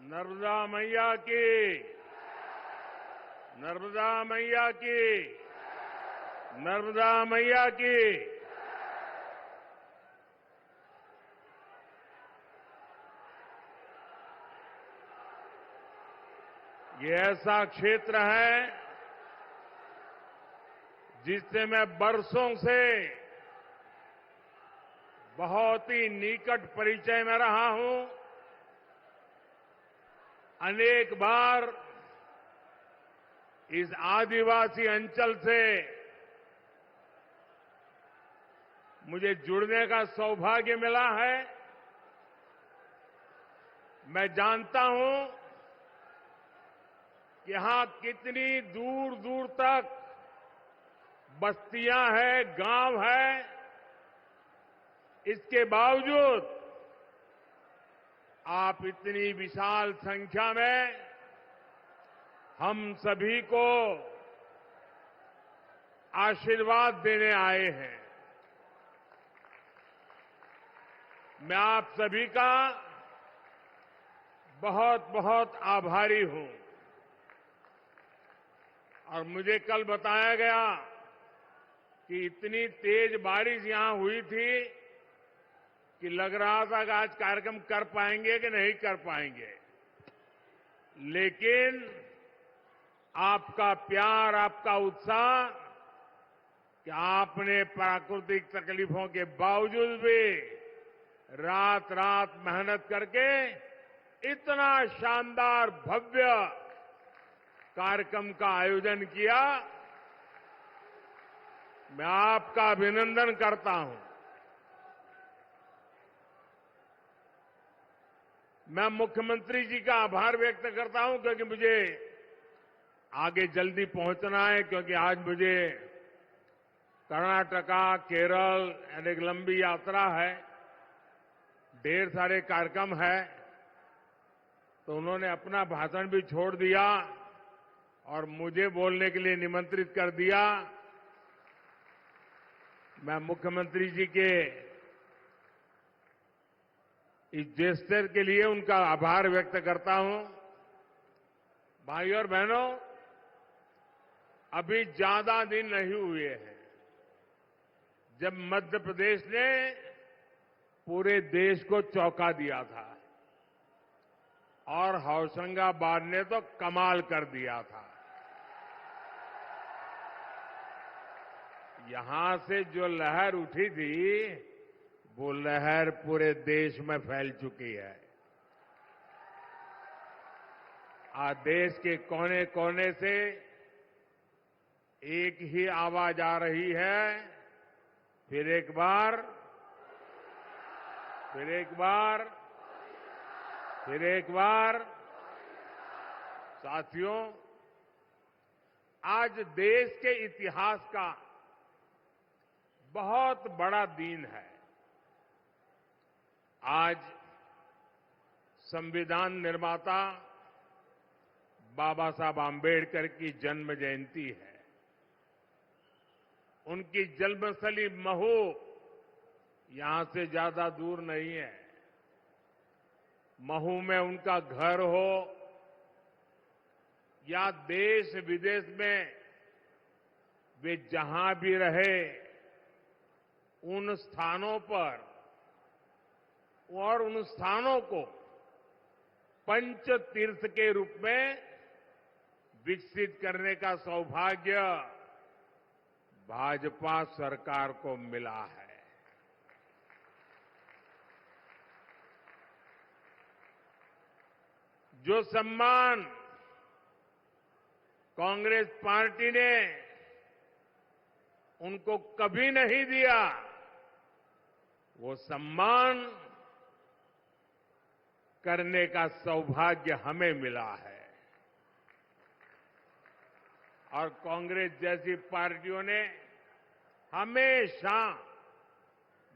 नर्मदा मैया की, नर्मदा मैया की, नर्मदा मैया की। ये ऐसा क्षेत्र है जिससे मैं बरसों से बहुत ही निकट परिचय में रहा हूं। अनेक बार इस आदिवासी अंचल से मुझे जुड़ने का सौभाग्य मिला है। मैं जानता हूं कि यहां कितनी दूर दूर तक बस्तियां हैं, गांव हैं। इसके बावजूद आप इतनी विशाल संख्या में हम सभी को आशीर्वाद देने आए हैं। मैं आप सभी का बहुत बहुत आभारी हूं। और मुझे कल बताया गया कि इतनी तेज बारिश यहां हुई थी कि लग रहा था कि आज कार्यक्रम कर पाएंगे कि नहीं कर पाएंगे। लेकिन आपका प्यार, आपका उत्साह कि आपने प्राकृतिक तकलीफों के बावजूद भी रात रात मेहनत करके इतना शानदार भव्य कार्यक्रम का आयोजन किया। मैं आपका अभिनंदन करता हूं। मैं मुख्यमंत्री जी का आभार व्यक्त करता हूं क्योंकि मुझे आगे जल्दी पहुंचना है, क्योंकि आज मुझे कर्नाटका, केरल एक लंबी यात्रा है, ढेर सारे कार्यक्रम है। तो उन्होंने अपना भाषण भी छोड़ दिया और मुझे बोलने के लिए निमंत्रित कर दिया। मैं मुख्यमंत्री जी के इस जेस्चर के लिए उनका आभार व्यक्त करता हूं। भाइयों और बहनों, अभी ज्यादा दिन नहीं हुए हैं जब मध्य प्रदेश ने पूरे देश को चौंका दिया था और होशंगाबाद ने तो कमाल कर दिया था। यहां से जो लहर उठी थी वो लहर पूरे देश में फैल चुकी है। आज देश के कोने कोने से एक ही आवाज आ रही है, फिर एक बार, फिर एक बार, फिर एक बार। साथियों, आज देश के इतिहास का बहुत बड़ा दिन है। आज संविधान निर्माता बाबा साहब आम्बेडकर की जन्म जयंती है। उनकी जन्मस्थली महू यहां से ज्यादा दूर नहीं है। महू में उनका घर हो या देश विदेश में वे जहां भी रहे, उन स्थानों पर और उन स्थानों को पंच तीर्थ के रूप में विकसित करने का सौभाग्य भाजपा सरकार को मिला है। जो सम्मान कांग्रेस पार्टी ने उनको कभी नहीं दिया, वो सम्मान करने का सौभाग्य हमें मिला है। और कांग्रेस जैसी पार्टियों ने हमेशा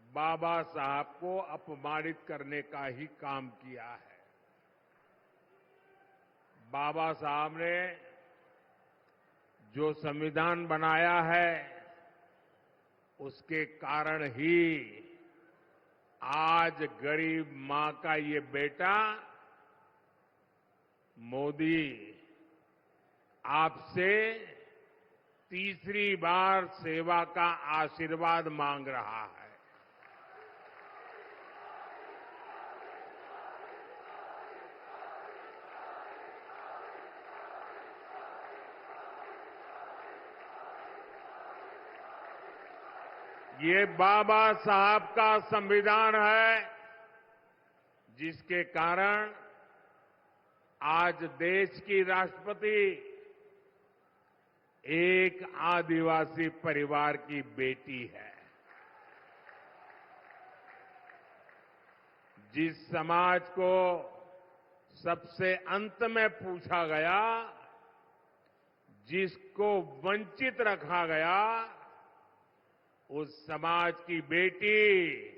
बाबा साहब को अपमानित करने का ही काम किया है। बाबा साहब ने जो संविधान बनाया है, उसके कारण ही आज गरीब मां का ये बेटा मोदी आपसे तीसरी बार सेवा का आशीर्वाद मांग रहा है। ये बाबा साहब का संविधान है, जिसके कारण आज देश की राष्ट्रपति एक आदिवासी परिवार की बेटी है। जिस समाज को सबसे अंत में पूछा गया, जिसको वंचित रखा गया, उस समाज की बेटी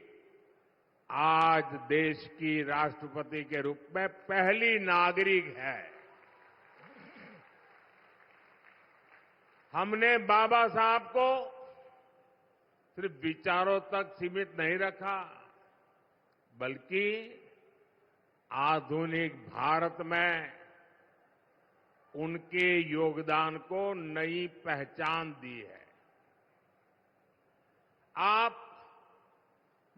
आज देश की राष्ट्रपति के रूप में पहली नागरिक है। हमने बाबा साहब को सिर्फ विचारों तक सीमित नहीं रखा, बल्कि आधुनिक भारत में उनके योगदान को नई पहचान दी है। आप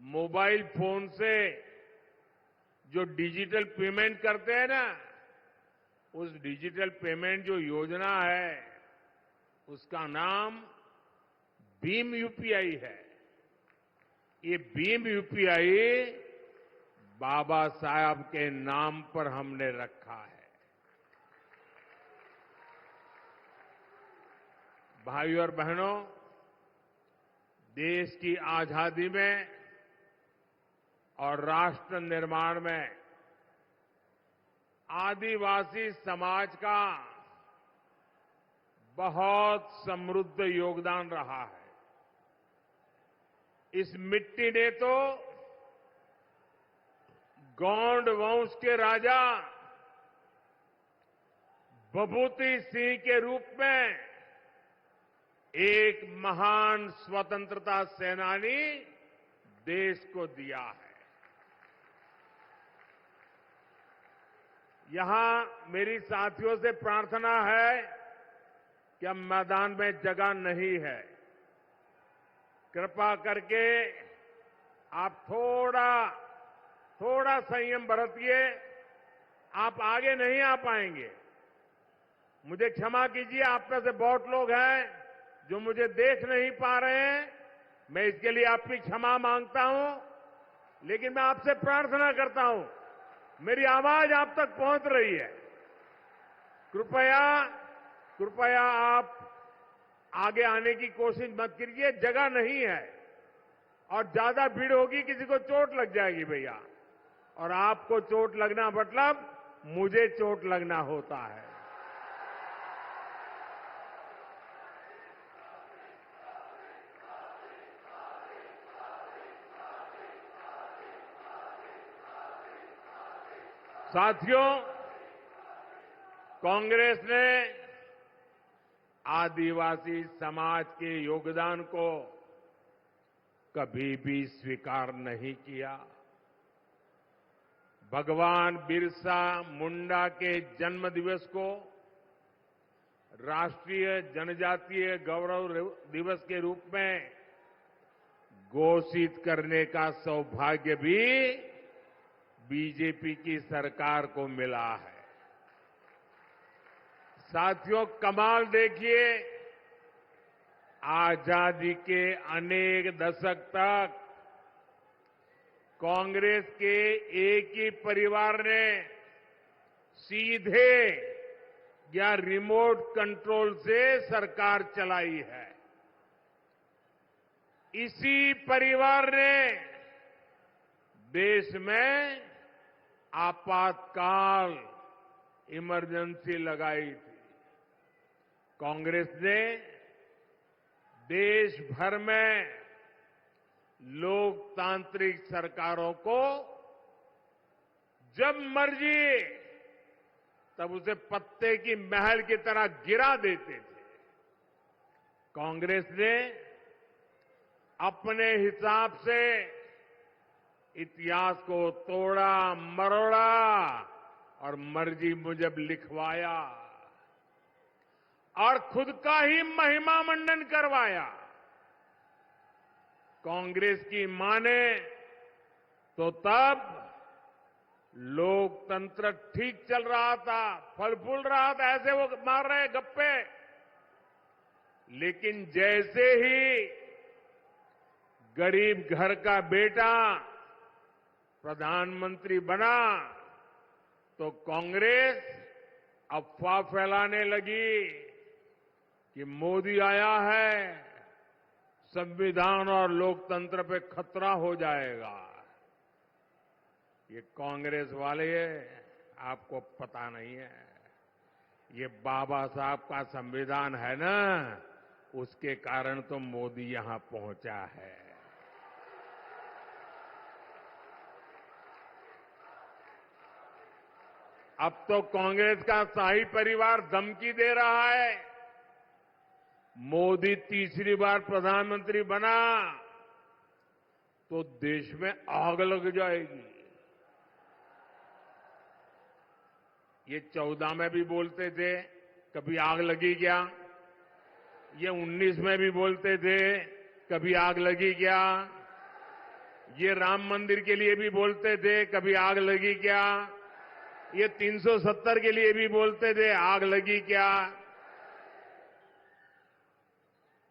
मोबाइल फोन से जो डिजिटल पेमेंट करते हैं ना, उस डिजिटल पेमेंट जो योजना है, उसका नाम भीम यूपीआई है। ये भीम यूपीआई बाबा साहब के नाम पर हमने रखा है। भाइयों और बहनों, देश की आजादी में और राष्ट्र निर्माण में आदिवासी समाज का बहुत समृद्ध योगदान रहा है। इस मिट्टी ने तो गौंड वंश के राजा विभूति सिंह के रूप में एक महान स्वतंत्रता सेनानी देश को दिया है। यहां मेरी साथियों से प्रार्थना है कि अब मैदान में जगह नहीं है। कृपा करके आप थोड़ा संयम बरतिए। आप आगे नहीं आ पाएंगे। मुझे क्षमा कीजिए, आप में से बहुत लोग हैं जो मुझे देख नहीं पा रहे हैं। मैं इसके लिए आपकी क्षमा मांगता हूं, लेकिन मैं आपसे प्रार्थना करता हूं, मेरी आवाज आप तक पहुंच रही है। कृपया आप आगे आने की कोशिश मत कीजिए, जगह नहीं है और ज्यादा भीड़ होगी, किसी को चोट लग जाएगी भैया। और आपको चोट लगना मतलब मुझे चोट लगना होता है। साथियों, कांग्रेस ने आदिवासी समाज के योगदान को कभी भी स्वीकार नहीं किया। भगवान बिरसा मुंडा के जन्म दिवस को राष्ट्रीय जनजातीय गौरव दिवस के रूप में घोषित करने का सौभाग्य भी बीजेपी की सरकार को मिला है। साथियों, कमाल देखिए, आजादी के अनेक दशक तक कांग्रेस के एक ही परिवार ने सीधे या रिमोट कंट्रोल से सरकार चलाई है। इसी परिवार ने देश में आपातकाल इमरजेंसी लगाई थी। कांग्रेस ने देश भर में लोकतांत्रिक सरकारों को जब मर्जी तब उसे पत्ते की महल की तरह गिरा देते थे। कांग्रेस ने अपने हिसाब से इतिहास को तोड़ा मरोड़ा और मर्जी मुजब लिखवाया और खुद का ही महिमा मंडन करवाया। कांग्रेस की माने तो तब लोकतंत्र ठीक चल रहा था, फल फूल रहा था, ऐसे वो मार रहे गप्पे। लेकिन जैसे ही गरीब घर का बेटा प्रधानमंत्री बना तो कांग्रेस अफवाह फैलाने लगी कि मोदी आया है, संविधान और लोकतंत्र पे खतरा हो जाएगा। ये कांग्रेस वाले आपको पता नहीं है, ये बाबा साहब का संविधान है ना, उसके कारण तो मोदी यहां पहुंचा है। अब तो कांग्रेस का शाही परिवार धमकी दे रहा है, मोदी तीसरी बार प्रधानमंत्री बना तो देश में आग लग जाएगी। ये 14 में भी बोलते थे, कभी आग लगी क्या? ये 19 में भी बोलते थे, कभी आग लगी क्या? ये राम मंदिर के लिए भी बोलते थे, कभी आग लगी क्या? ये 370 के लिए भी बोलते थे, आग लगी क्या?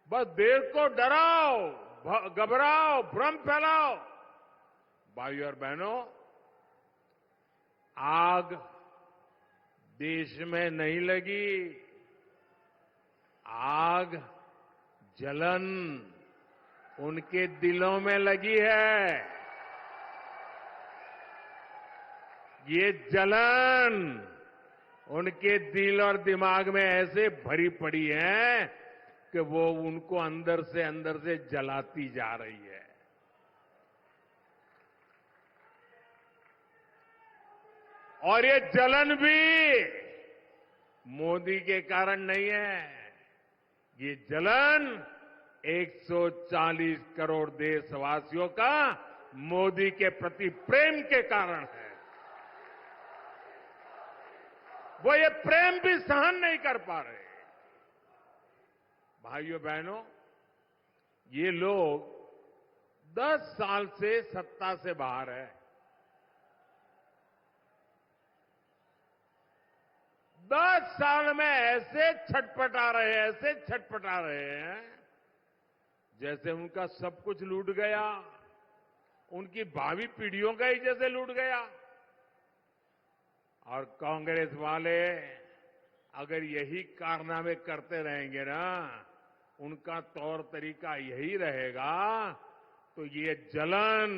बस देश को डराओ, घबराओ, भ्रम फैलाओ। भाइयों और बहनों, आग देश में नहीं लगी, आग जलन उनके दिलों में लगी है। ये जलन उनके दिल और दिमाग में ऐसे भरी पड़ी है कि वो उनको अंदर से जलाती जा रही है। और ये जलन भी मोदी के कारण नहीं है, ये जलन 140 करोड़ देशवासियों का मोदी के प्रति प्रेम के कारण है। वो ये प्रेम भी सहन नहीं कर पा रहे। भाइयों बहनों, ये लोग 10 साल से सत्ता से बाहर है। 10 साल में ऐसे छटपटा रहे हैं जैसे उनका सब कुछ लूट गया, उनकी भावी पीढ़ियों का ही जैसे लूट गया। और कांग्रेस वाले अगर यही कारनामे करते रहेंगे ना, उनका तौर तरीका यही रहेगा, तो ये जलन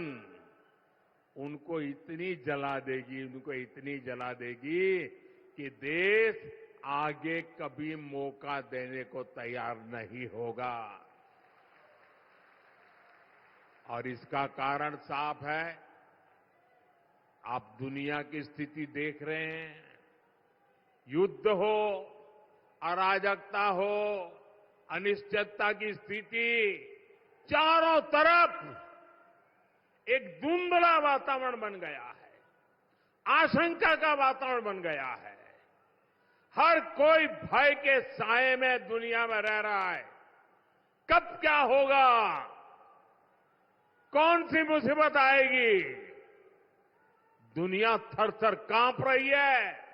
उनको इतनी जला देगी कि देश आगे कभी मौका देने को तैयार नहीं होगा। और इसका कारण साफ है, आप दुनिया की स्थिति देख रहे हैं। युद्ध हो, अराजकता हो, अनिश्चितता की स्थिति, चारों तरफ एक धुंधला वातावरण बन गया है, आशंका का वातावरण बन गया है। हर कोई भय के साए में दुनिया में रह रहा है। कब क्या होगा, कौन सी मुसीबत आएगी, दुनिया थर-थर कांप रही है।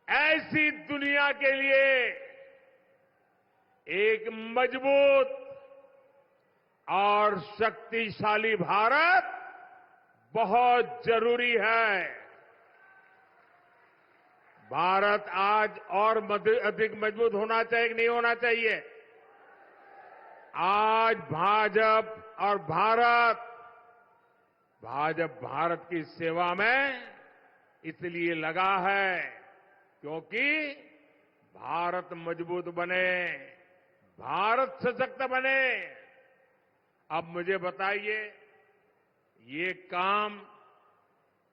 ऐसी दुनिया के लिए एक मजबूत और शक्तिशाली भारत बहुत जरूरी है। भारत आज और अधिक मजबूत होना चाहिए कि नहीं होना चाहिए? आज भाजपा भारत की सेवा में इसलिए लगा है क्योंकि भारत मजबूत बने, भारत सशक्त बने। अब मुझे बताइए, ये काम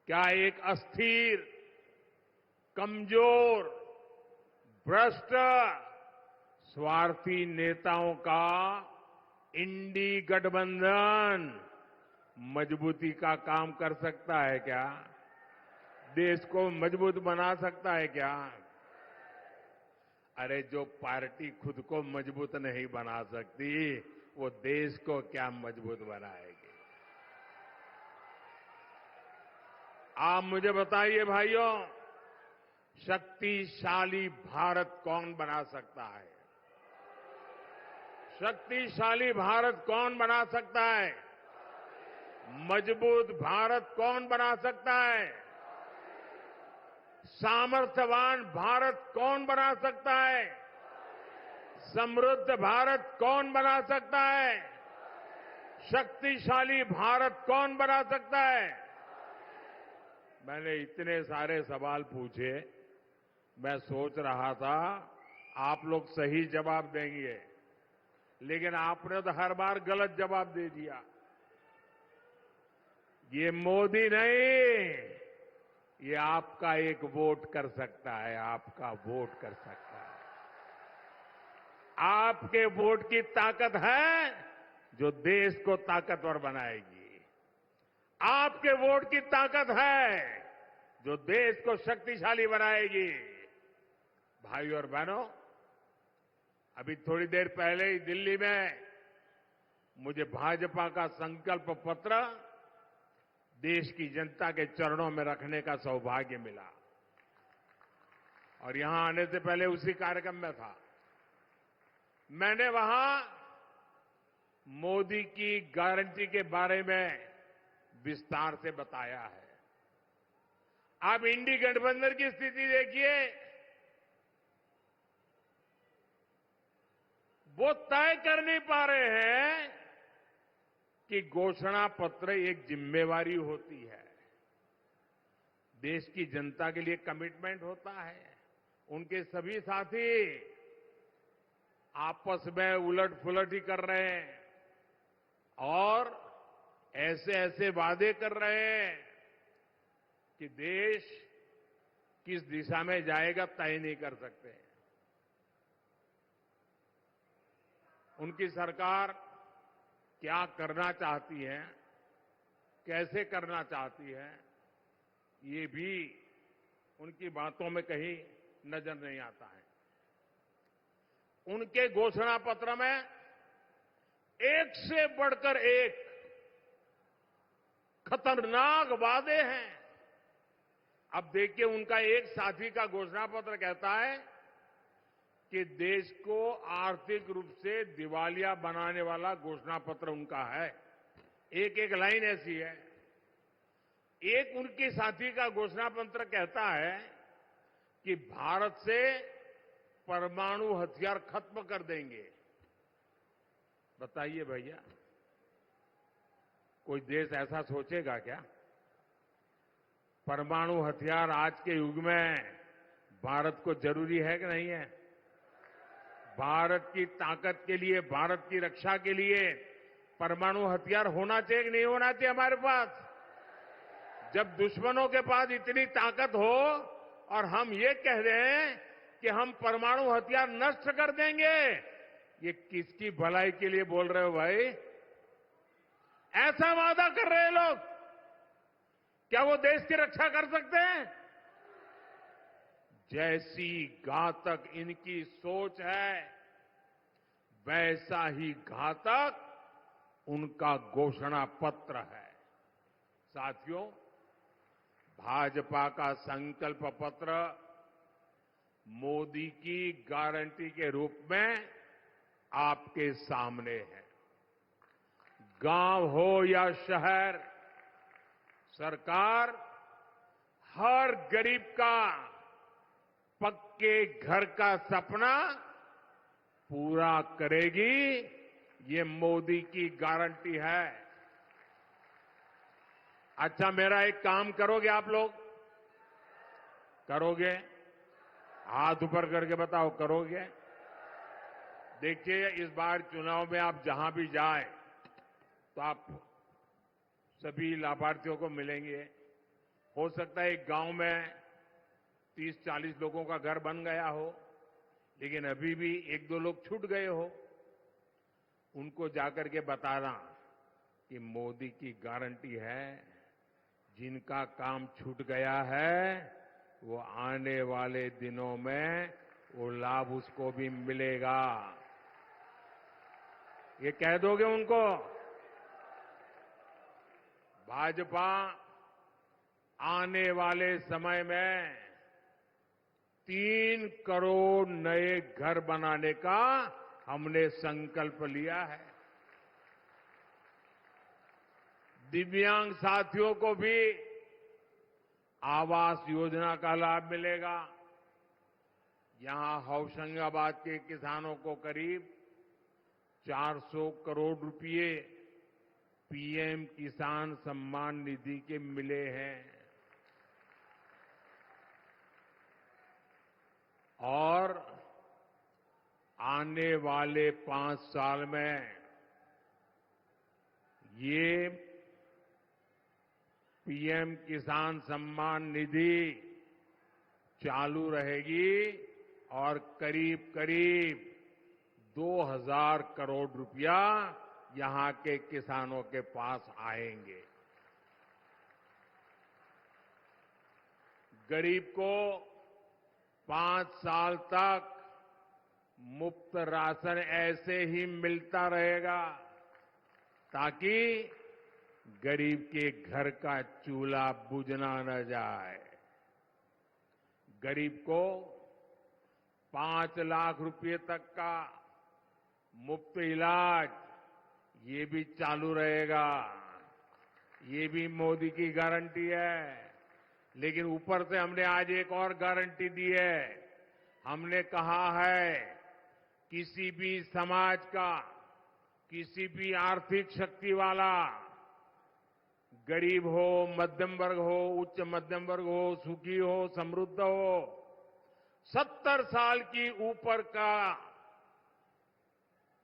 क्या एक अस्थिर, कमजोर, भ्रष्ट, स्वार्थी नेताओं का इंडी गठबंधन मजबूती का काम कर सकता है क्या? देश को मजबूत बना सकता है क्या? अरे जो पार्टी खुद को मजबूत नहीं बना सकती, वो देश को क्या मजबूत बनाएगी? आप मुझे बताइए भाइयों, शक्तिशाली भारत कौन बना सकता है? शक्तिशाली भारत कौन बना सकता है? मजबूत भारत कौन बना सकता है? सामर्थ्यवान भारत कौन बना सकता है? समृद्ध भारत कौन बना सकता है? शक्तिशाली भारत कौन बना सकता है? मैंने इतने सारे सवाल पूछे, मैं सोच रहा था आप लोग सही जवाब देंगे, लेकिन आपने तो हर बार गलत जवाब दे दिया। ये मोदी नहीं, ये आपका एक वोट कर सकता है, आपका वोट कर सकता है। आपके वोट की ताकत है जो देश को ताकतवर बनाएगी। आपके वोट की ताकत है जो देश को शक्तिशाली बनाएगी। भाइयों और बहनों, अभी थोड़ी देर पहले ही दिल्ली में मुझे भाजपा का संकल्प पत्र देश की जनता के चरणों में रखने का सौभाग्य मिला और यहां आने से पहले उसी कार्यक्रम में था। मैंने वहां मोदी की गारंटी के बारे में विस्तार से बताया है। आप इंडी गठबंधन की स्थिति देखिए, वो तय कर नहीं पा रहे हैं कि घोषणा पत्र एक जिम्मेवारी होती है, देश की जनता के लिए कमिटमेंट होता है। उनके सभी साथी आपस में उलट पुलट ही कर रहे हैं और ऐसे ऐसे वादे कर रहे हैं कि देश किस दिशा में जाएगा तय नहीं कर सकते। उनकी सरकार क्या करना चाहती है, कैसे करना चाहती है, ये भी उनकी बातों में कहीं नजर नहीं आता है। उनके घोषणा पत्र में एक से बढ़कर एक खतरनाक वादे हैं। अब देखिए, उनका एक साथी का घोषणा पत्र कहता है कि देश को आर्थिक रूप से दिवालिया बनाने वाला घोषणा पत्र उनका है। एक एक लाइन ऐसी है। एक उनके साथी का घोषणा पत्र कहता है कि भारत से परमाणु हथियार खत्म कर देंगे। बताइए भैया, कोई देश ऐसा सोचेगा क्या? परमाणु हथियार आज के युग में भारत को जरूरी है कि नहीं है? भारत की ताकत के लिए, भारत की रक्षा के लिए परमाणु हथियार होना चाहिए कि नहीं होना चाहिए हमारे पास? जब दुश्मनों के पास इतनी ताकत हो और हम ये कह रहे हैं कि हम परमाणु हथियार नष्ट कर देंगे, ये किसकी भलाई के लिए बोल रहे हो भाई? ऐसा वादा कर रहे हैं लोग, क्या वो देश की रक्षा कर सकते हैं? जैसी घातक इनकी सोच है, वैसा ही घातक उनका घोषणा पत्र है। साथियों, भाजपा का संकल्प पत्र मोदी की गारंटी के रूप में आपके सामने है। गांव हो या शहर, सरकार हर गरीब का पक्के घर का सपना पूरा करेगी, ये मोदी की गारंटी है। अच्छा, मेरा एक काम करोगे आप लोग? करोगे? हाथ ऊपर करके बताओ, करोगे? देखिए, इस बार चुनाव में आप जहां भी जाए तो आप सभी लाभार्थियों को मिलेंगे। हो सकता है एक गांव में 30-40 लोगों का घर बन गया हो, लेकिन अभी भी 1-2 लोग छूट गए हो। उनको जाकर के बताना कि मोदी की गारंटी है, जिनका काम छूट गया है वो आने वाले दिनों में वो लाभ उसको भी मिलेगा। ये कह दोगे उनको? भाजपा आने वाले समय में 3 करोड़ नए घर बनाने का हमने संकल्प लिया है। दिव्यांग साथियों को भी आवास योजना का लाभ मिलेगा। यहां होशंगाबाद के किसानों को करीब 400 करोड़ रुपए पीएम किसान सम्मान निधि के मिले हैं। और आने वाले 5 साल में ये पीएम किसान सम्मान निधि चालू रहेगी और करीब करीब 2000 करोड़ रुपया यहां के किसानों के पास आएंगे। गरीब को 5 साल तक मुफ्त राशन ऐसे ही मिलता रहेगा ताकि गरीब के घर का चूल्हा बुझना न जाए। गरीब को 5 लाख रुपए तक का मुफ्त इलाज ये भी चालू रहेगा। ये भी मोदी की गारंटी है। लेकिन ऊपर से हमने आज एक और गारंटी दी है। हमने कहा है किसी भी समाज का, किसी भी आर्थिक शक्ति वाला, गरीब हो, मध्यम वर्ग हो, उच्च मध्यम वर्ग हो, सुखी हो, समृद्ध हो, 70 साल की ऊपर का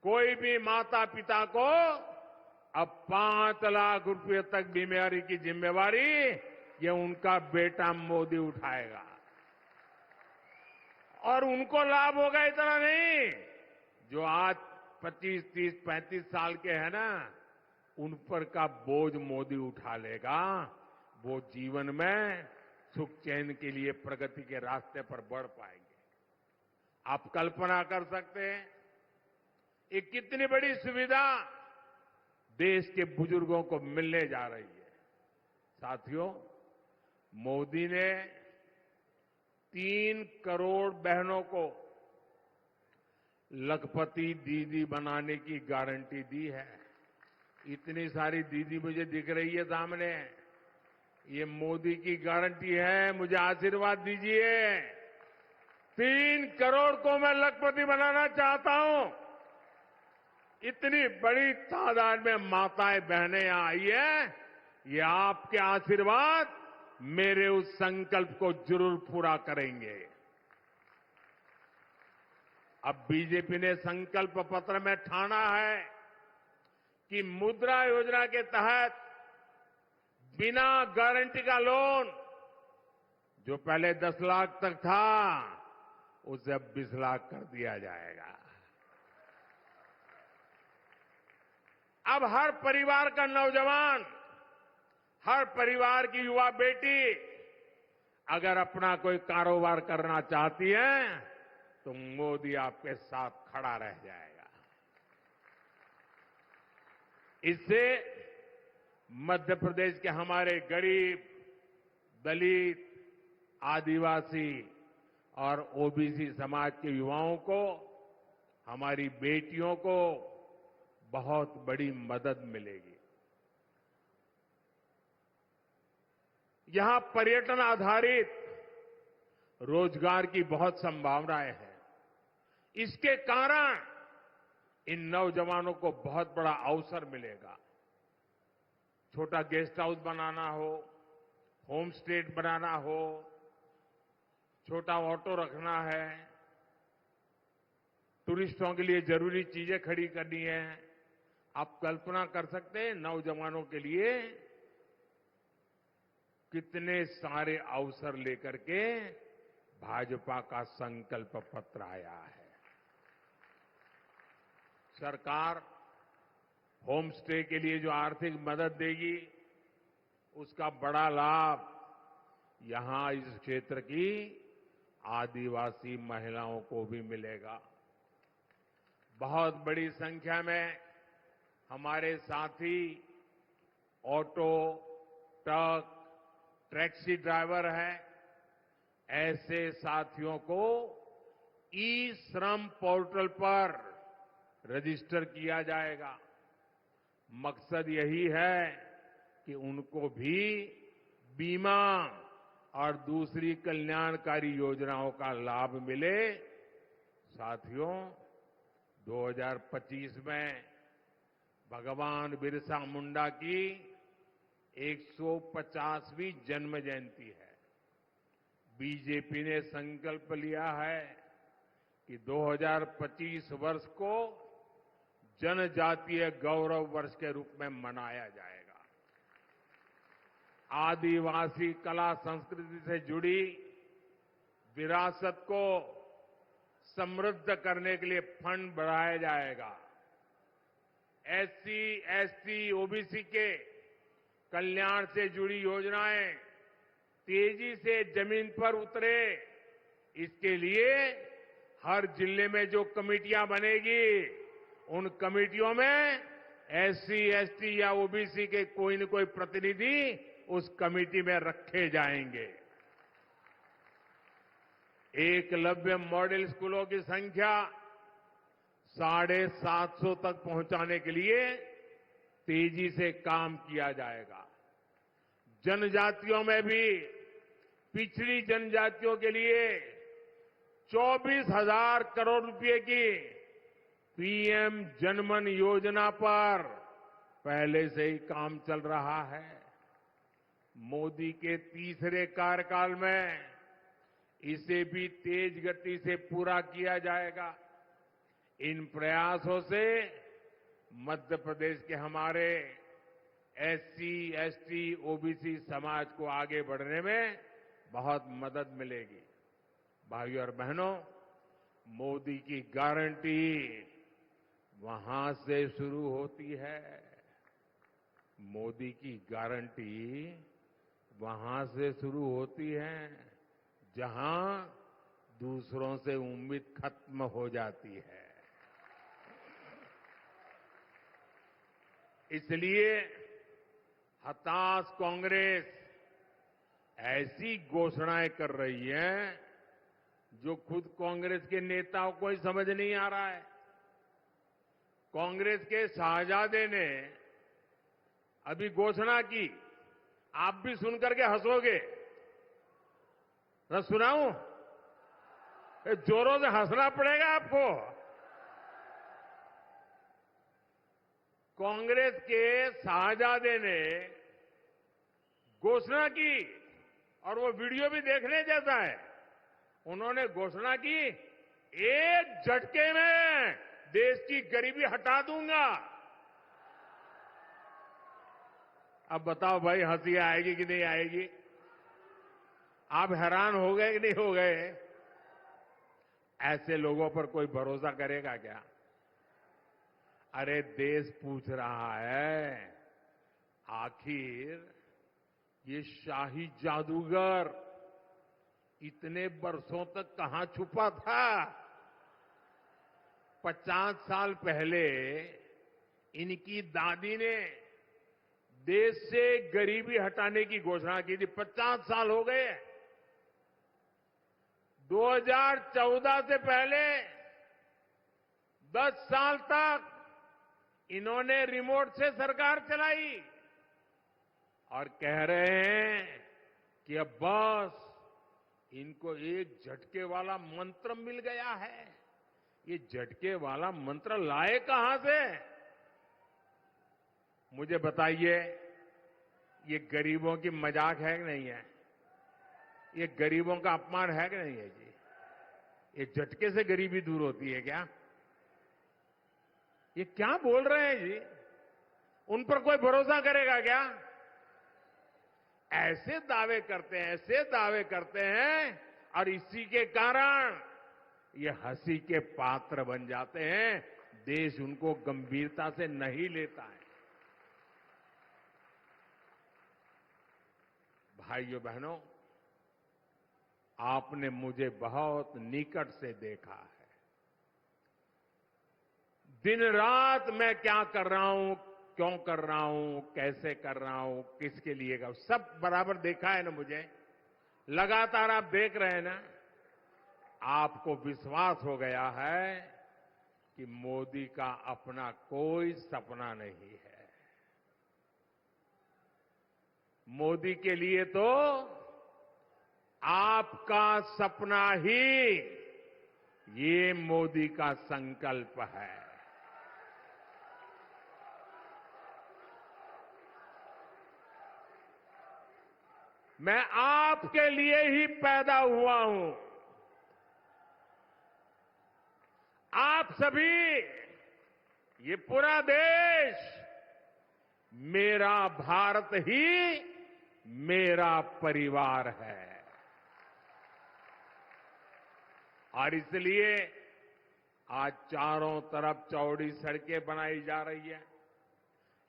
कोई भी माता पिता को अब 5 लाख रुपए तक बीमारी की जिम्मेवारी ये उनका बेटा मोदी उठाएगा। और उनको लाभ होगा इतना नहीं, जो आज 25, 30, 35 साल के हैं ना, उन पर का बोझ मोदी उठा लेगा। वो जीवन में सुख चैन के लिए प्रगति के रास्ते पर बढ़ पाएंगे। आप कल्पना कर सकते हैं ये कितनी बड़ी सुविधा देश के बुजुर्गों को मिलने जा रही है। साथियों, मोदी ने 3 करोड़ बहनों को लखपति दीदी बनाने की गारंटी दी है। इतनी सारी दीदी मुझे दिख रही है सामने। ये मोदी की गारंटी है। मुझे आशीर्वाद दीजिए। 3 करोड़ को मैं लखपति बनाना चाहता हूं। इतनी बड़ी तादाद में माताएं बहनें यहां आई है। ये आपके आशीर्वाद मेरे उस संकल्प को जरूर पूरा करेंगे। अब बीजेपी ने संकल्प पत्र में ठाना है कि मुद्रा योजना के तहत बिना गारंटी का लोन जो पहले 10 लाख तक था उसे अब 20 लाख कर दिया जाएगा। अब हर परिवार का नौजवान, हर परिवार की युवा बेटी अगर अपना कोई कारोबार करना चाहती है तो मोदी आपके साथ खड़ा रह जाएगा। इससे मध्य प्रदेश के हमारे गरीब, दलित, आदिवासी और ओबीसी समाज के युवाओं को, हमारी बेटियों को बहुत बड़ी मदद मिलेगी। यहां पर्यटन आधारित रोजगार की बहुत संभावनाएं हैं। इसके कारण इन नौजवानों को बहुत बड़ा अवसर मिलेगा। छोटा गेस्ट हाउस बनाना हो, होम स्टे बनाना हो, छोटा ऑटो रखना है, टूरिस्टों के लिए जरूरी चीजें खड़ी करनी है। आप कल्पना कर सकते हैं नौजवानों के लिए कितने सारे अवसर लेकर के भाजपा का संकल्प पत्र आया है। सरकार होम स्टे के लिए जो आर्थिक मदद देगी उसका बड़ा लाभ यहां इस क्षेत्र की आदिवासी महिलाओं को भी मिलेगा। बहुत बड़ी संख्या में हमारे साथी ऑटो, ट्रक, टैक्सी ड्राइवर हैं। ऐसे साथियों को ई श्रम पोर्टल पर रजिस्टर किया जाएगा। मकसद यही है कि उनको भी बीमा और दूसरी कल्याणकारी योजनाओं का लाभ मिले। साथियों, 2025 में भगवान बिरसा मुंडा की 150वीं जन्म जयंती है। बीजेपी ने संकल्प लिया है कि 2025 वर्ष को जनजातीय गौरव वर्ष के रूप में मनाया जाएगा। आदिवासी कला संस्कृति से जुड़ी विरासत को समृद्ध करने के लिए फंड बढ़ाया जाएगा। एससी, एसटी, ओबीसी के कल्याण से जुड़ी योजनाएं तेजी से जमीन पर उतरे, इसके लिए हर जिले में जो कमेटियां बनेगी, उन कमेटियों में एससी, एसटी या ओबीसी के कोई न कोई प्रतिनिधि उस कमेटी में रखे जाएंगे। एकलव्य मॉडल स्कूलों की संख्या 750 तक पहुंचाने के लिए तेजी से काम किया जाएगा। जनजातियों में भी पिछड़ी जनजातियों के लिए 24,000 करोड़ रुपए की पीएम जनमन योजना पर पहले से ही काम चल रहा है। मोदी के तीसरे कार्यकाल में इसे भी तेज गति से पूरा किया जाएगा। इन प्रयासों से मध्य प्रदेश के हमारे एससी, एसटी, ओबीसी समाज को आगे बढ़ने में बहुत मदद मिलेगी। भाइयों और बहनों, मोदी की गारंटी वहां से शुरू होती है। मोदी की गारंटी वहां से शुरू होती है जहां दूसरों से उम्मीद खत्म हो जाती है। इसलिए हताश कांग्रेस ऐसी घोषणाएं कर रही है जो खुद कांग्रेस के नेताओं को ही समझ नहीं आ रहा है। कांग्रेस के शाहजादे ने अभी घोषणा की, आप भी सुनकर के हंसोगे। मैं सुनाऊं? जोरों से हंसना पड़ेगा आपको। कांग्रेस के शाहजादे ने घोषणा की और वो वीडियो भी देखने जैसा है। उन्होंने घोषणा की, एक झटके में देश की गरीबी हटा दूंगा। अब बताओ भाई, हंसी आएगी कि नहीं आएगी? आप हैरान हो गए कि नहीं हो गए? ऐसे लोगों पर कोई भरोसा करेगा क्या? अरे देश पूछ रहा है, आखिर ये शाही जादूगर इतने वर्षों तक कहां छुपा था? 50 साल पहले इनकी दादी ने देश से गरीबी हटाने की घोषणा की थी। 50 साल हो गए। 2014 से पहले 10 साल तक इन्होंने रिमोट से सरकार चलाई और कह रहे हैं कि अब बस इनको एक झटके वाला मंत्र मिल गया है। ये झटके वाला मंत्र लाए कहां से? मुझे बताइए, ये गरीबों की मजाक है कि नहीं है? ये गरीबों का अपमान है कि नहीं है जी? ये झटके से गरीबी दूर होती है क्या? ये क्या बोल रहे हैं जी? उन पर कोई भरोसा करेगा क्या? ऐसे दावे करते हैं और इसी के कारण ये हंसी के पात्र बन जाते हैं। देश उनको गंभीरता से नहीं लेता है। भाइयों बहनों, आपने मुझे बहुत निकट से देखा है। दिन रात मैं क्या कर रहा हूं, क्यों कर रहा हूं, कैसे कर रहा हूं, किसके लिए कर, सब बराबर देखा है ना मुझे। लगातार आप देख रहे हैं ना। आपको विश्वास हो गया है कि मोदी का अपना कोई सपना नहीं है। मोदी के लिए तो आपका सपना ही ये मोदी का संकल्प है। मैं आपके लिए ही पैदा हुआ हूं। आप सभी, ये पूरा देश, मेरा भारत ही मेरा परिवार है। और इसलिए आज चारों तरफ चौड़ी सड़कें बनाई जा रही है।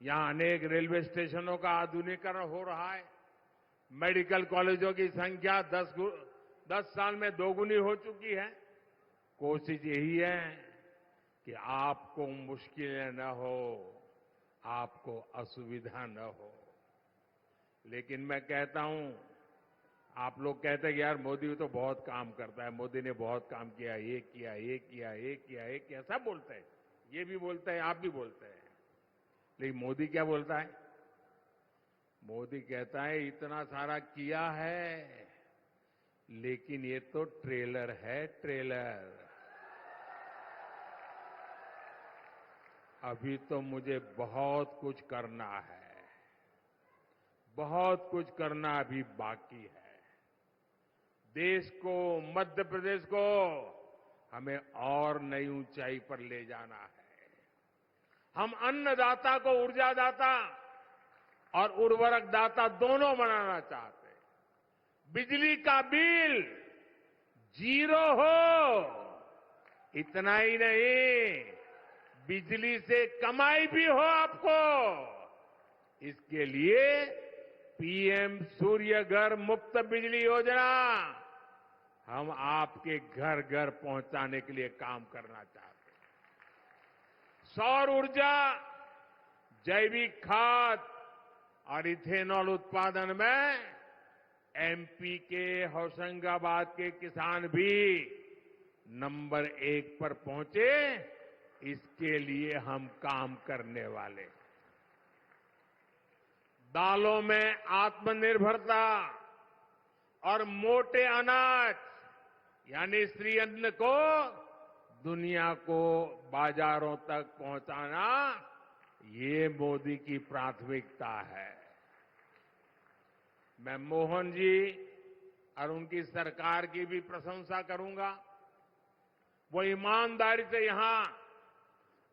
यहां अनेक रेलवे स्टेशनों का आधुनिकीकरण हो रहा है। मेडिकल कॉलेजों की संख्या 10 साल में दोगुनी हो चुकी है। कोशिश यही है कि आपको मुश्किलें न हो, आपको असुविधा न हो। लेकिन मैं कहता हूं, आप लोग कहते हैं कि यार मोदी तो बहुत काम करता है, मोदी ने बहुत काम किया, ये किया, ये किया, ये किया, ये किया, सब बोलते हैं। ये भी बोलते हैं, आप भी बोलते हैं। लेकिन मोदी क्या बोलता है? मोदी कहता है इतना सारा किया है, लेकिन ये तो ट्रेलर है, ट्रेलर। अभी तो मुझे बहुत कुछ करना है, बहुत कुछ करना अभी बाकी है। देश को, मध्य प्रदेश को हमें और नई ऊंचाई पर ले जाना है। हम अन्नदाता को ऊर्जादाता और उर्वरक दाता दोनों बनाना चाहते हैं। बिजली का बिल 0 हो, इतना ही नहीं, बिजली से कमाई भी हो आपको। इसके लिए पीएम सूर्य घर मुफ्त बिजली योजना हम आपके घर घर पहुंचाने के लिए काम करना चाहते हैं। सौर ऊर्जा, जैविक खाद और इथेनॉल उत्पादन में एमपी के होशंगाबाद के किसान भी नंबर 1 पर पहुंचे, इसके लिए हम काम करने वाले हैं। दालों में आत्मनिर्भरता और मोटे अनाज यानी श्री अन्न को दुनिया को बाजारों तक पहुंचाना, ये मोदी की प्राथमिकता है। मैं मोहन जी और उनकी सरकार की भी प्रशंसा करूंगा। वो ईमानदारी से यहां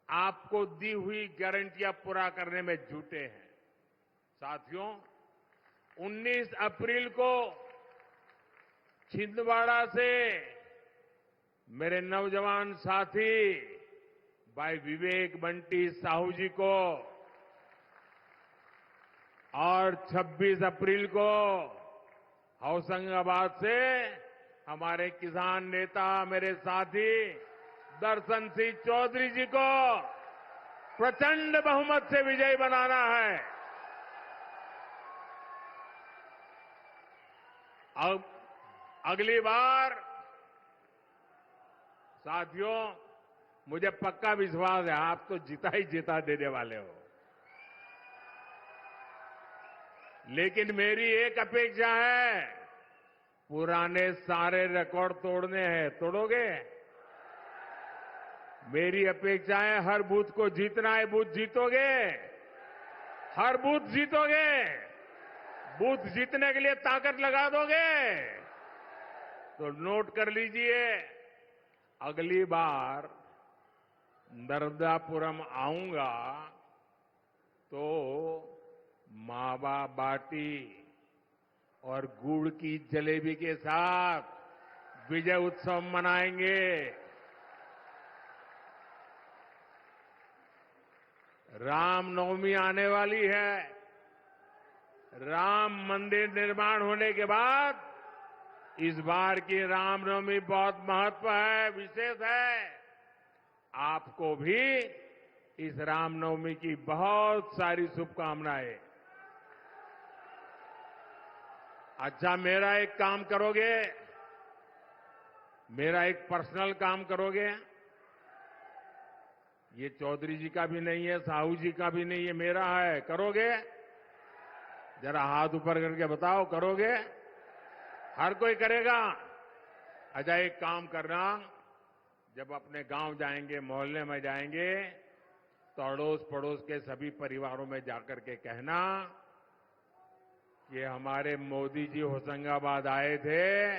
आपको दी हुई गारंटियां पूरा करने में जुटे हैं। साथियों, 19 अप्रैल को छिंदवाड़ा से मेरे नौजवान साथी भाई विवेक बंटी साहू जी को और 26 अप्रैल को होशंगाबाद से हमारे किसान नेता, मेरे साथी दर्शन सिंह चौधरी जी को प्रचंड बहुमत से विजयी बनाना है। अब अगली बार साथियों, मुझे पक्का विश्वास है आप तो जीता ही जीता देने वाले हो। लेकिन मेरी एक अपेक्षा है, पुराने सारे रिकॉर्ड तोड़ने हैं। तोड़ोगे? मेरी अपेक्षा है हर बूथ को जीतना है। बूथ जीतोगे? हर बूथ जीतोगे? बूथ जीतने के लिए ताकत लगा दोगे? तो नोट कर लीजिए, अगली बार नर्मदापुरम आऊंगा तो मावा बाटी और गुड़ की जलेबी के साथ विजय उत्सव मनाएंगे। रामनवमी आने वाली है। राम मंदिर निर्माण होने के बाद इस बार की रामनवमी बहुत महत्व है, विशेष है। आपको भी इस रामनवमी की बहुत सारी शुभकामनाएं। अच्छा, मेरा एक काम करोगे? मेरा एक पर्सनल काम करोगे? ये चौधरी जी का भी नहीं है, साहू जी का भी नहीं है, मेरा है। करोगे? जरा हाथ ऊपर करके बताओ, करोगे? हर कोई करेगा। अच्छा, एक काम करना, जब अपने गांव जाएंगे, मोहल्ले में जाएंगे, तो अड़ोस पड़ोस के सभी परिवारों में जाकर के कहना कि हमारे मोदी जी होशंगाबाद आए थे,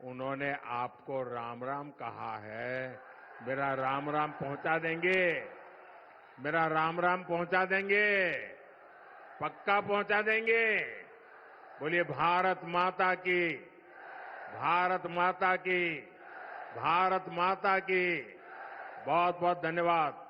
उन्होंने आपको राम राम कहा है। मेरा राम राम पहुंचा देंगे, मेरा राम राम पहुंचा देंगे, पक्का पहुंचा देंगे। बोलिए भारत माता की, भारत माता की, भारत माता की। बहुत बहुत धन्यवाद।